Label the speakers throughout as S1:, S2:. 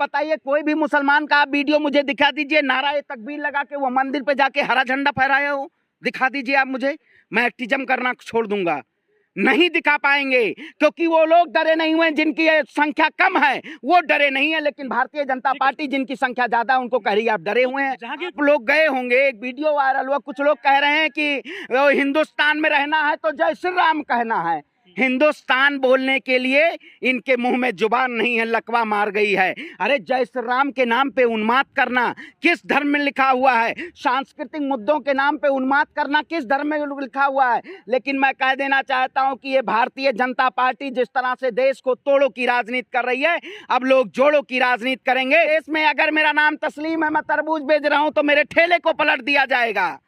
S1: बताइए, कोई भी मुसलमान का आप वीडियो मुझे दिखा दीजिए, नारा तकबीर लगा के वो मंदिर पे जाके हरा झंडा फहराया हो, दिखा दीजिए आप मुझे। मैं एक्टिज्म करना छोड़ दूंगा। नहीं दिखा पाएंगे, क्योंकि वो लोग डरे नहीं हुए जिनकी संख्या कम है, वो डरे नहीं है। लेकिन भारतीय जनता पार्टी जिनकी संख्या ज्यादा है, उनको कह रही है आप डरे हुए हैं। आप लोग गए होंगे, एक वीडियो वायरल हुआ, कुछ लोग कह रहे हैं कि हिंदुस्तान में रहना है तो जय श्री राम कहना है। हिंदुस्तान बोलने के लिए इनके मुंह में जुबान नहीं है, लकवा मार गई है। अरे जय श्री राम के नाम पे उन्माद करना किस धर्म में लिखा हुआ है? सांस्कृतिक मुद्दों के नाम पे उन्माद करना किस धर्म में लिखा हुआ है? लेकिन मैं कह देना चाहता हूं कि ये भारतीय जनता पार्टी जिस तरह से देश को तोड़ो की राजनीति कर रही है, अब लोग जोड़ो की राजनीति करेंगे। इसमें अगर मेरा नाम तस्लीम है, मैं तरबूज बेच रहा हूं, तो मेरे ठेले को पलट दिया जाएगा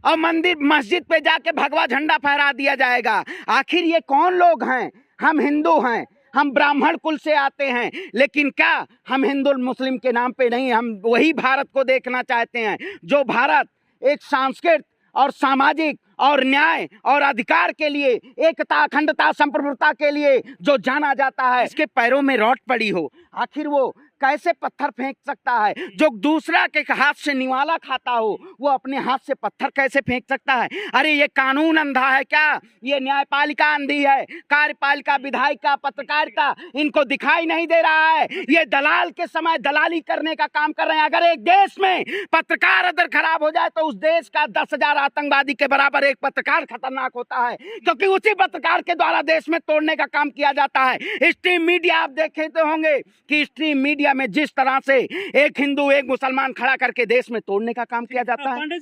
S1: और मंदिर मस्जिद पे जाके भगवा झंडा फहरा दिया जाएगा। आखिर ये कौन लोग हैं? हम हिंदू हैं, हम ब्राह्मण कुल से आते हैं, लेकिन क्या हम हिंदू मुस्लिम के नाम पे नहीं, हम वही भारत को देखना चाहते हैं जो भारत एक सांस्कृतिक और सामाजिक और न्याय और अधिकार के लिए, एकता, अखंडता, संप्रभुता के लिए जो जाना जाता है। इसके पैरों में रॉट पड़ी हो, आखिर वो कैसे पत्थर फेंक सकता है? जो दूसरा के हाथ से निवाला खाता हो, वो अपने हाथ से पत्थर कैसे फेंक सकता है? अरे ये कानून अंधा है क्या? ये न्यायपालिका अंधी है? कार्यपालिका, विधायिका, पत्रकारिता, इनको दिखाई नहीं दे रहा है? ये दलाल के समय दलाली करने का काम कर रहे हैं। अगर एक देश में पत्रकार अगर खराब हो जाए तो उस देश का 10,000 आतंकवादी के बराबर एक पत्रकार खतरनाक होता है, क्योंकि उसी पत्रकार के द्वारा देश में तोड़ने का काम किया जाता है। स्ट्रीम मीडिया आप देखे तो होंगे कि स्ट्रीम मीडिया में जिस तरह से एक हिंदू एक मुसलमान खड़ा करके देश में तोड़ने का काम किया जाता है।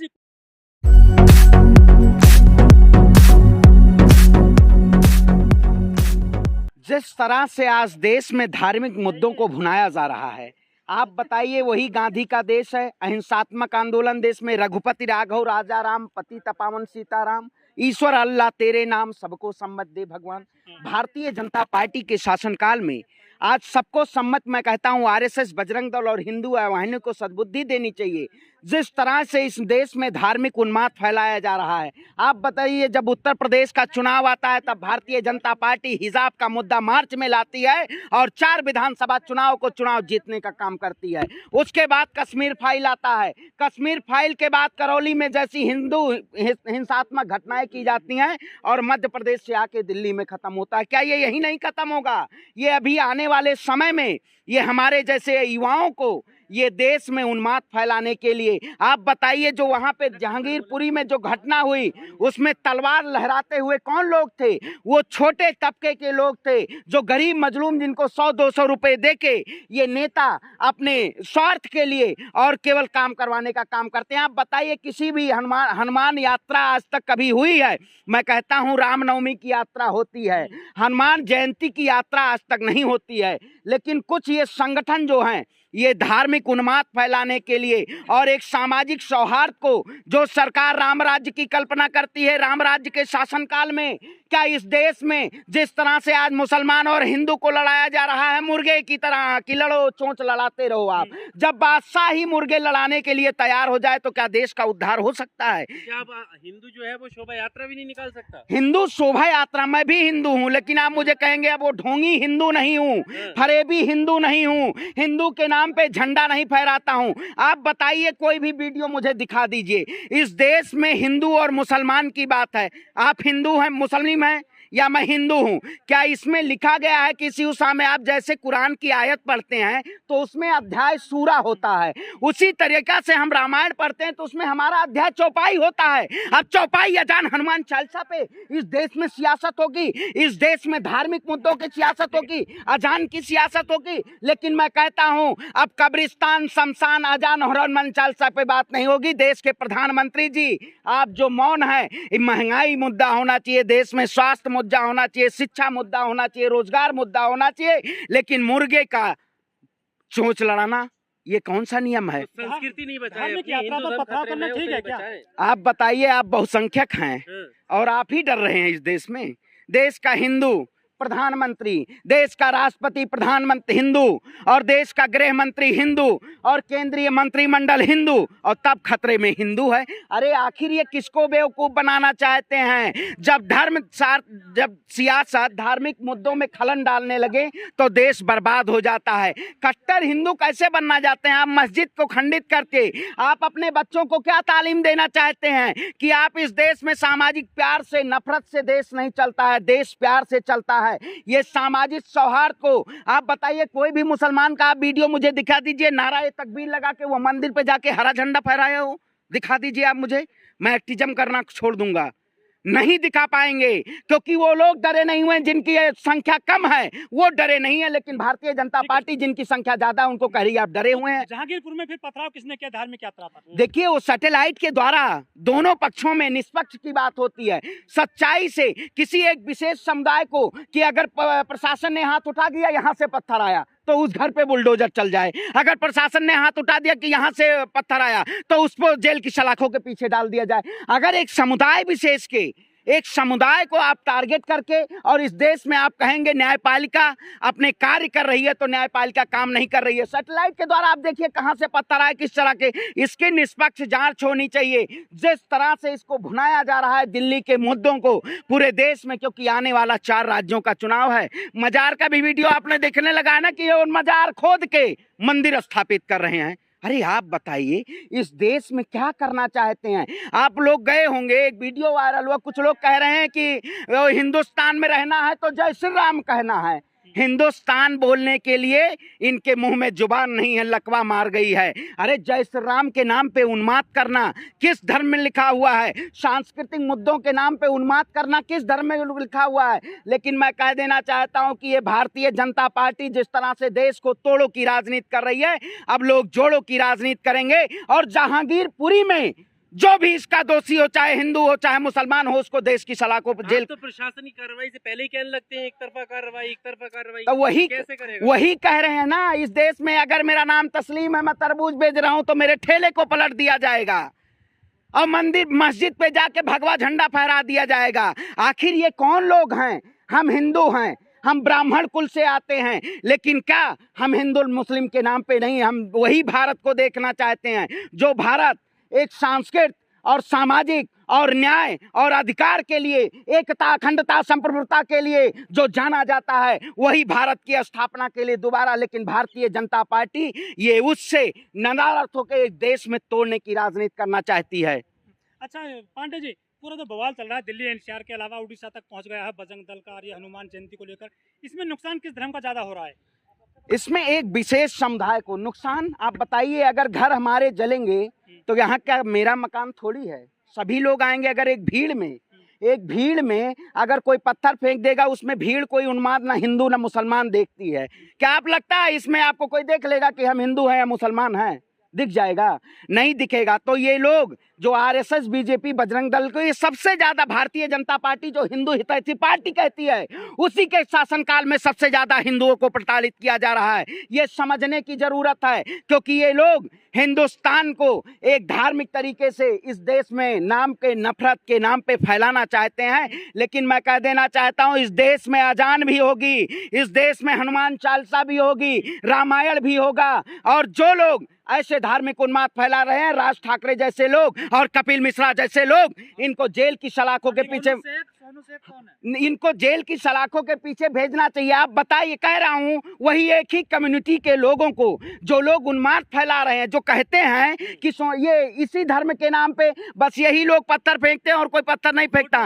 S1: जिस तरह से आज देश में धार्मिक मुद्दों को भुनाया जा रहा है, आप बताइए, वही गांधी का देश है, अहिंसात्मक आंदोलन देश में, रघुपति राघव राजा राम, पति तपावन सीताराम, ईश्वर अल्लाह तेरे नाम, सबको सम्मत दे भगवान। भारतीय जनता पार्टी के शासनकाल में आज सबको सम्मत, मैं कहता हूं आरएसएस, बजरंग दल और हिंदू वाहिनियों को सद्बुद्धि देनी चाहिए। जिस तरह से इस देश में धार्मिक उन्माद फैलाया जा रहा है, आप बताइए, जब उत्तर प्रदेश का चुनाव आता है तब भारतीय जनता पार्टी हिजाब का मुद्दा मार्च में लाती है और 4 विधानसभा चुनाव को चुनाव जीतने का काम करती है। उसके बाद कश्मीर फाइल आता है, कश्मीर फाइल के बाद करौली में जैसी हिंदू हिंसात्मक घटनाएं की जाती हैं और मध्य प्रदेश से आके दिल्ली में खत्म होता है। क्या ये यही नहीं खत्म होगा? ये अभी आने वाले समय में ये हमारे जैसे युवाओं को ये देश में उन्माद फैलाने के लिए, आप बताइए, जो वहां पे जहांगीरपुरी में जो घटना हुई, उसमें तलवार लहराते हुए कौन लोग थे? वो छोटे तबके के लोग थे, जो गरीब मजलूम, जिनको 100-200 रुपए देके ये नेता अपने स्वार्थ के लिए और केवल काम करवाने का काम करते हैं। आप बताइए, किसी भी हनुमान यात्रा आज तक कभी हुई है? मैं कहता हूं रामनवमी की यात्रा होती है, हनुमान जयंती की यात्रा आज तक नहीं होती है। लेकिन कुछ ये संगठन जो हैं, ये धार्मिक उन्माद फैलाने के लिए और एक सामाजिक सौहार्द को, जो सरकार राम राज्य की कल्पना करती है, राम राज्य के शासनकाल में, क्या इस देश में जिस तरह से आज मुसलमान और हिंदू को लड़ाया जा रहा है मुर्गे की तरह कि लड़ो चोंच लड़ाते रहो आप, जब बादशाह ही मुर्गे लड़ाने के लिए तैयार हो जाए तो क्या देश का उद्धार हो सकता है?
S2: क्या हिंदू जो है वो शोभा यात्रा भी नहीं निकाल सकता?
S1: हिंदू शोभा यात्रा, मैं भी हिंदू हूँ, लेकिन आप मुझे कहेंगे अब वो ढोंगी हिंदू नहीं हूँ, फरेबी हिंदू नहीं हूँ, हिंदू के नाम पे झंडा नहीं फहराता हूँ। आप बताइए, कोई भी वीडियो मुझे दिखा दीजिए। इस देश में हिंदू और मुसलमान की बात है, आप हिंदू हैं, मुस्लिम हैं, या मैं हिंदू हूं, क्या इसमें लिखा गया है किसी उसा में? आप जैसे कुरान की आयत पढ़ते हैं तो उसमें अध्याय सूरा होता है, उसी तरीका से हम रामायण पढ़ते हैं तो उसमें हमारा अध्याय चौपाई होता है। अब चौपाई अजान हनुमान चालीसा पे इस देश में सियासत होगी, इस देश में धार्मिक मुद्दों की सियासत होगी, अजान की सियासत होगी। लेकिन मैं कहता हूं, अब कब्रिस्तान, शमशान, अजान और हनुमान चालीसा पे बात नहीं होगी। देश के प्रधानमंत्री जी, आप जो मौन है, महंगाई मुद्दा होना चाहिए देश में, स्वास्थ्य मुद्दा होना चाहिए, शिक्षा मुद्दा होना चाहिए, रोजगार मुद्दा होना चाहिए, लेकिन मुर्गे का चोंच लड़ाना ये कौन सा नियम है?
S2: संस्कृति नहीं बचाए,
S3: करना ठीक है क्या?
S1: आप बताइए, आप बहुसंख्यक हैं और आप ही डर रहे हैं इस देश में। देश का हिंदू प्रधानमंत्री, देश का राष्ट्रपति प्रधानमंत्री हिंदू, और देश का गृह मंत्री हिंदू, और केंद्रीय मंत्रिमंडल हिंदू, और तब खतरे में हिंदू है। अरे आखिर ये किसको बेवकूफ बनाना चाहते हैं? जब सियासत धार्मिक मुद्दों में खलन डालने लगे तो देश बर्बाद हो जाता है। कट्टर हिंदू कैसे बनना चाहते हैं आप? मस्जिद को खंडित करके आप अपने बच्चों को क्या तालीम देना चाहते हैं कि आप इस देश में सामाजिक प्यार से, नफरत से देश नहीं चलता है, देश प्यार से चलता है। ये सामाजिक सौहार्द को आप बताइए, कोई भी मुसलमान का आप वीडियो मुझे दिखा दीजिए, नाराए तकबीर लगा के वो मंदिर पे जाके हरा झंडा फहराया हो, दिखा दीजिए आप मुझे, मैं एक्टिज्म करना छोड़ दूंगा। नहीं दिखा पाएंगे क्योंकि वो लोग डरे नहीं हुए जिनकी संख्या कम है, वो डरे नहीं है, लेकिन भारतीय जनता पार्टी जिनकी संख्या ज्यादा है उनको कह रही है आप डरे हुए हैं।
S3: जहांगीरपुर में फिर पथराव किसने किया धार्मिक यात्रा पर?
S1: देखिए, वो सैटेलाइट के द्वारा दोनों पक्षों में निष्पक्ष की बात होती है, सच्चाई से किसी एक विशेष समुदाय को कि अगर प्रशासन ने हाथ उठा दिया यहाँ से पत्थर आया तो उस घर पे बुलडोजर चल जाए, अगर प्रशासन ने हाथ उठा दिया कि यहाँ से पत्थर आया तो उसको जेल की सलाखों के पीछे डाल दिया जाए। अगर एक समुदाय विशेष के, एक समुदाय को आप टारगेट करके और इस देश में आप कहेंगे न्यायपालिका अपने कार्य कर रही है, तो न्यायपालिका काम नहीं कर रही है। सैटेलाइट के द्वारा आप देखिए कहां से पत्थर आए, किस तरह के, इसकी निष्पक्ष जांच होनी चाहिए। जिस तरह से इसको भुनाया जा रहा है दिल्ली के मुद्दों को पूरे देश में, क्योंकि आने वाला 4 राज्यों का चुनाव है। मजार का भी वीडियो आपने देखने लगा है ना कि ये मजार खोद के मंदिर स्थापित कर रहे हैं। अरे आप बताइए इस देश में क्या करना चाहते हैं आप? लोग गए होंगे, एक वीडियो वायरल हुआ, कुछ लोग कह रहे हैं कि हिंदुस्तान में रहना है तो जय श्री राम कहना है। हिंदुस्तान बोलने के लिए इनके मुंह में जुबान नहीं है, लकवा मार गई है। अरे जय श्री राम के नाम पे उन्माद करना किस धर्म में लिखा हुआ है? सांस्कृतिक मुद्दों के नाम पे उन्माद करना किस धर्म में लिखा हुआ है? लेकिन मैं कह देना चाहता हूं कि ये भारतीय जनता पार्टी जिस तरह से देश को तोड़ो की राजनीति कर रही है, अब लोग जोड़ो की राजनीति करेंगे। और जहांगीरपुरी में जो भी इसका दोषी हो, चाहे हिंदू हो चाहे मुसलमान हो, उसको देश की सलाखों पर जेल।
S2: तो प्रशासनिक कार्रवाई से पहले ही कहने लगते हैं एक तरफा कार्रवाई,
S1: तो वही
S2: कैसे करेगा?
S1: वही कह रहे हैं ना, इस देश में अगर मेरा नाम तस्लीम है, मैं तरबूज बेच रहा हूं तो मेरे ठेले को पलट दिया जाएगा और मंदिर मस्जिद पे जाके भगवा झंडा फहरा दिया जाएगा। आखिर ये कौन लोग हैं? हम हिंदू हैं, हम ब्राह्मण कुल से आते हैं, लेकिन क्या हम हिंदू मुस्लिम के नाम पे नहीं, हम वही भारत को देखना चाहते हैं जो भारत एक सांस्कृतिक और सामाजिक और न्याय और अधिकार के लिए, एकता, अखंडता, संप्रभुता के लिए जो जाना जाता है, वही भारत की स्थापना के लिए दोबारा। लेकिन भारतीय जनता पार्टी ये उससे नदारत होकर एक देश में तोड़ने की राजनीति करना चाहती है।
S3: अच्छा पांडे जी, पूरा जो बवाल चल रहा है दिल्ली एनसीआर के अलावा उड़ीसा तक पहुंच गया है बजरंग दल का और ये हनुमान जयंती को लेकर, इसमें नुकसान किस धर्म का ज्यादा हो रहा है?
S1: इसमें एक विशेष समुदाय को नुकसान। आप बताइए, अगर घर हमारे जलेंगे तो यहाँ क्या मेरा मकान थोड़ी है, सभी लोग आएंगे। अगर एक भीड़ में अगर कोई पत्थर फेंक देगा, उसमें भीड़ कोई उन्माद ना हिंदू ना मुसलमान देखती है। क्या आप लगता है इसमें आपको कोई देख लेगा कि हम हिंदू हैं या मुसलमान हैं? दिख जाएगा? नहीं दिखेगा। तो ये लोग जो आरएसएस, बीजेपी, बजरंग दल को, ये सबसे ज्यादा भारतीय जनता पार्टी जो हिंदू हितैषी पार्टी कहती है, उसी के शासनकाल में सबसे ज्यादा हिंदुओं को प्रताड़ित किया जा रहा है। ये समझने की जरूरत है, क्योंकि ये लोग हिंदुस्तान को एक धार्मिक तरीके से इस देश में नाम के, नफरत के नाम पे फैलाना चाहते हैं। लेकिन मैं कह देना चाहता हूं, इस देश में अजान भी होगी, इस देश में हनुमान चालीसा भी होगी, रामायण भी होगा। और जो लोग ऐसे धार्मिक उन्माद फैला रहे हैं, राज ठाकरे जैसे लोग और कपिल मिश्रा जैसे लोग, इनको जेल की सलाखों के पीछे, इनको जेल की सलाखों के पीछे भेजना चाहिए। आप बताइए, कह रहा हूं, वही एक ही कम्युनिटी के लोगों को जो लोग उन्माद फैला रहे हैं, जो कहते हैं कि ये इसी धर्म के नाम पे बस यही लोग पत्थर फेंकते हैं और कोई पत्थर नहीं फेंकता।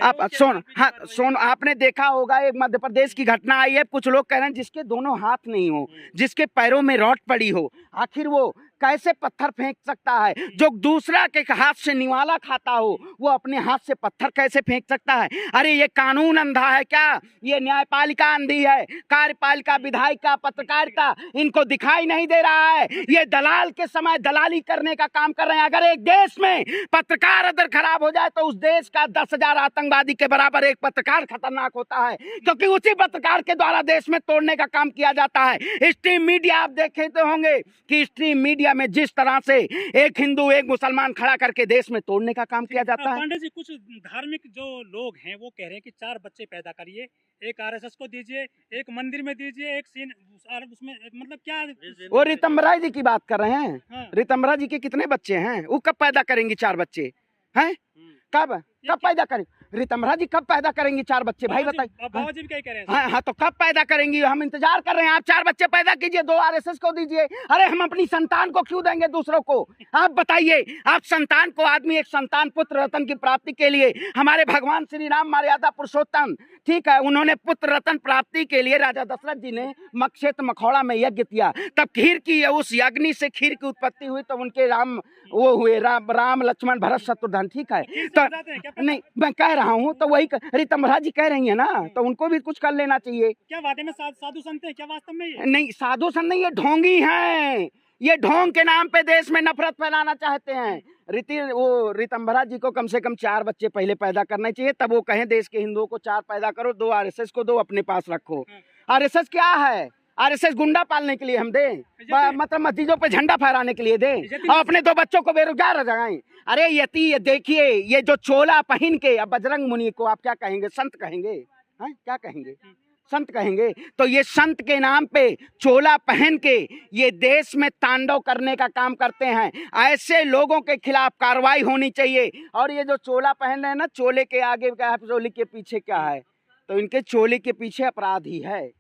S1: आप सुन, आपने देखा होगा एक मध्य प्रदेश की घटना आई है, कुछ लोग कह रहे हैं जिसके दोनों हाथ नहीं हो, जिसके पैरों में रॉड पड़ी हो, आखिर वो कैसे पत्थर फेंक सकता है? जो दूसरा के हाथ से निवाला खाता हो, वो अपने हाथ से पत्थर कैसे फेंक सकता है? अरे ये कानून अंधा है क्या? ये न्यायपालिका अंधी है? कार्यपालिका, विधायिका, पत्रकारिता, इनको दिखाई नहीं दे रहा है? ये दलाल के समय दलाली करने का काम कर रहे हैं। अगर एक देश में पत्रकार अगर खराब हो जाए तो उस देश का 10,000 आतंकवादी के बराबर एक पत्रकार खतरनाक होता है, क्योंकि उसी पत्रकार के द्वारा देश में तोड़ने का काम किया जाता है। स्ट्रीम मीडिया, आप देखे तो होंगे कि स्ट्रीम मीडिया इंडिया में जिस तरह से एक हिंदू एक मुसलमान खड़ा करके देश में तोड़ने का काम किया जाता है।
S3: पांडे जी, कुछ धार्मिक जो लोग हैं वो कह रहे हैं कि 4 बच्चे पैदा करिए, एक आरएसएस को दीजिए, एक मंदिर में दीजिए, एक सीन उसमें, मतलब क्या
S1: वो रीतम्बरा जी की बात कर रहे हैं।
S3: हाँ।
S1: रीतम्बरा जी के कितने बच्चे हैं? वो कब पैदा करेंगी 4 बच्चे हैं? कब पैदा करेंगी रीतम्बरा जी? कब पैदा करेंगी 4 बच्चे? भाई बताइए।
S3: बाबा जी भी क्या कह रहे हैं?
S1: हाँ हाँ, तो कब पैदा करेंगी? हम इंतजार कर रहे हैं। आप 4 बच्चे पैदा कीजिए, 2 आरएसएस को दीजिए। अरे हम अपनी संतान को क्यों देंगे दूसरों को? आप बताइए। आप संतान को, आदमी एक संतान पुत्र रत्न की प्राप्ति के लिए, हमारे भगवान श्री राम मर्यादा पुरुषोत्तम, ठीक है, उन्होंने पुत्र रत्न प्राप्ति के लिए राजा दशरथ जी ने मक्षेत्र मखौड़ा में यज्ञ किया। तब खीर की, उस यज्ञ से खीर की उत्पत्ति हुई, तो उनके राम वो हुए, राम लक्ष्मण भरत शत्रुघ्न, ठीक है। तो नहीं, मैं कह रहा हूँ, तो वही रीतम्बरा जी कह रही है ना, तो उनको भी कुछ कर लेना चाहिए।
S3: क्या वादे में साधु संत है क्या वास्तव में? ये
S1: नहीं, साधु संत नहीं, ये ढोंगी हैं। ये ढोंग के नाम पे देश में नफरत फैलाना चाहते हैं। रीतम्बरा जी को कम से कम 4 बच्चे पहले पैदा करने चाहिए, तब वो कहें देश के हिंदुओं को 4 पैदा करो, 2 आरएसएस को दो, अपने पास रखो। आरएसएस क्या है? आरएसएस गुंडा पालने के लिए हम दें? मतलब मस्जिदों पे झंडा फहराने के लिए दें और अपने 2 बच्चों को बेरोजगार हो जाएं? अरे ये देखिए, ये जो चोला पहन के, अब बजरंग मुनि को आप क्या कहेंगे? संत कहेंगे? हैं, क्या कहेंगे? संत कहेंगे। तो ये संत के नाम पे चोला पहन के ये देश में तांडव करने का काम करते हैं। ऐसे लोगों के खिलाफ कार्रवाई होनी चाहिए। और ये जो चोला पहन रहे हैं ना, चोले के आगे क्या है, चोले के पीछे क्या है? तो इनके चोले के पीछे अपराधी है।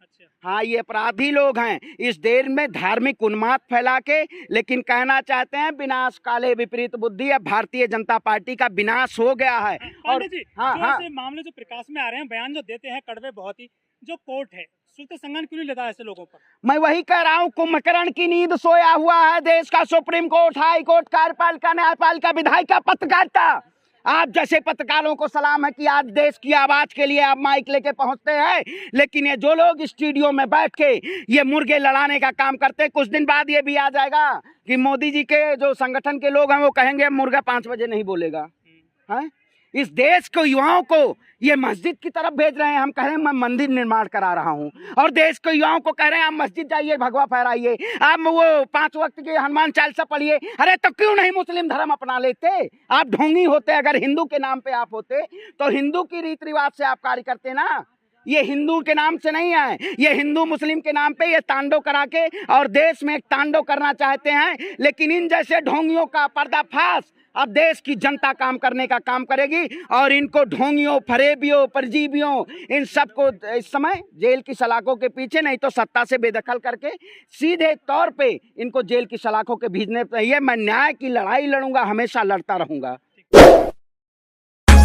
S1: हाँ, ये अपराधी लोग हैं। इस देश में धार्मिक उन्माद फैला के, लेकिन कहना चाहते हैं विनाश काले विपरीत बुद्धि। अब भारतीय जनता पार्टी का विनाश हो गया है। और
S3: जी,
S1: हाँ हाँ,
S3: ऐसे मामले जो प्रकाश में आ रहे हैं, बयान जो देते हैं कड़वे बहुत ही, जो कोर्ट है सुल्तान संज्ञान क्यों नहीं लेता ऐसे लोगों पर?
S1: मैं वही कह रहा हूँ, कुंभकर्ण की नींद सोया हुआ है देश का सुप्रीम कोर्ट, हाई कोर्ट, कार्यपालिका, न्यायपालिका, विधायिका, पत्रकारिता। आप जैसे पत्रकारों को सलाम है कि आज देश की आवाज के लिए आप माइक लेके पहुंचते हैं। लेकिन ये जो लोग स्टूडियो में बैठ के ये मुर्गे लड़ाने का काम करते हैं, कुछ दिन बाद ये भी आ जाएगा कि मोदी जी के जो संगठन के लोग हैं वो कहेंगे मुर्गा 5 बजे नहीं बोलेगा। हैं? इस देश को, युवाओं को ये मस्जिद की तरफ भेज रहे हैं। हम कह रहे हैं मैं मंदिर निर्माण करा रहा हूँ, और देश के युवाओं को कह रहे हैं आप मस्जिद जाइए, भगवा फहराइए, आप वो 5 वक्त के हनुमान चालीसा पढ़िए। अरे तो क्यों नहीं मुस्लिम धर्म अपना लेते? आप ढोंगी होते। अगर हिंदू के नाम पे आप होते तो हिंदू की रीति रिवाज से आप कार्य करते ना। ये हिंदू के नाम से नहीं है, ये हिंदू मुस्लिम के नाम पे ये तांडव करा के और देश में एक तांडव करना चाहते हैं। लेकिन इन जैसे ढोंगियों का पर्दाफाश अब देश की जनता काम करने का काम करेगी, और इनको ढोंगियों, फरेबियों, परजीवियों, इन सबको इस समय जेल की सलाखों के पीछे, नहीं तो सत्ता से बेदखल करके सीधे तौर पे इनको जेल की सलाखों के भेजने चाहिए। मैं न्याय की लड़ाई लड़ूंगा, हमेशा लड़ता रहूंगा।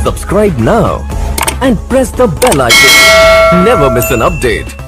S4: Subscribe now and press the bell icon. Never miss an update.